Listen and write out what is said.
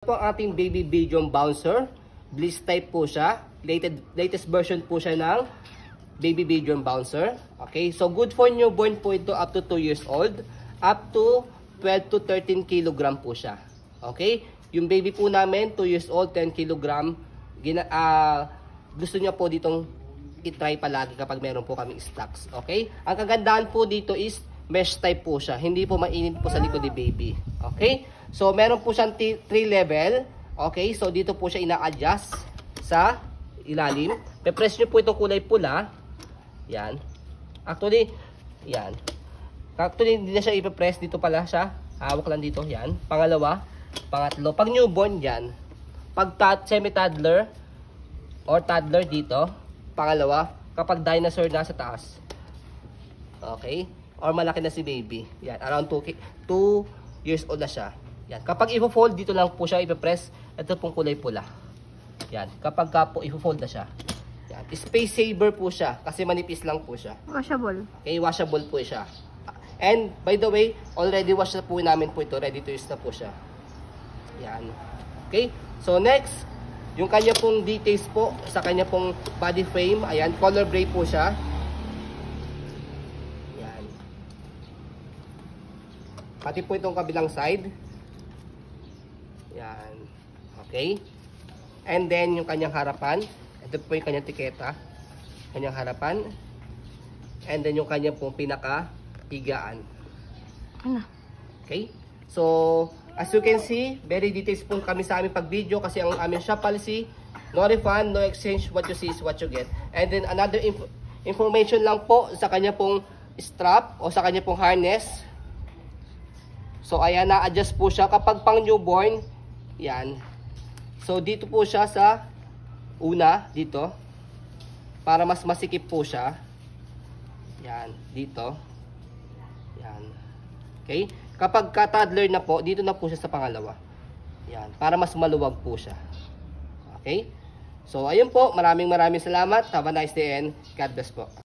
Po ang ating baby Bijon bouncer. Bliss type po siya. Latest version po siya ng baby Bijon bouncer. Okay, so good for newborn po ito up to 2 years old. Up to 12 to 13 kilogram po siya. Okay, yung baby po namin 2 years old, 10 kilogram. Gusto niya po ditong i-try palagi kapag meron po kaming stocks. Okay, ang kagandahan po dito is mesh type po siya. Hindi po mainit po sa likod ni baby. Okay, so meron po siyang 3 level. Okay, so dito po siya ina-adjust sa ilalim. Pe-press nyo po itong kulay pula. Yan. Actually, yan. Actually, hindi na siya ipe-press. Dito pala siya. Hawak lang dito. Yan. Pangalawa. Pangatlo. Pag newborn, yan. Pag semi-toddler or toddler dito. Pangalawa. Kapag dinosaur na sa taas. Okay. Or malaki na si baby. Yan. Around 2 years old na siya. Yan. Kapag i-fold, dito lang po siya ipe-press. Ito pong kulay pula. Yan. Kapag po i-fold na siya. Yan. Space saver po siya. Kasi manipis lang po siya. Washable. Okay, washable po siya. And by the way, already wash na po namin po ito. Ready to use na po siya. Yan. Okay. So next, yung kanya pong details po sa kanya pong body frame. Ayan, color gray po siya. Yan. Pati po itong kabilang side. Yan. Okay. And then yung kanyang harapan. Ito po yung kanyang tiketa. Kanyang harapan. And then yung kanyang pong pinaka-higaan. Ano? Okay. So, as you can see, very details po kami sa aming pag-video kasi ang aming shop policy, no refund, no exchange, what you see is what you get. And then another information lang po sa kanya pong strap o sa kanya pong harness. So, ayan, na-adjust po siya kapag pang newborn. Yan. So, dito po siya sa una, dito. Para mas masikip po siya. Yan, dito. Yan. Okay? Kapag ka-toddler na po, dito na po siya sa pangalawa. Yan, para mas maluwag po siya. Okay? So, ayun po. Maraming salamat. Have a nice day and God bless po.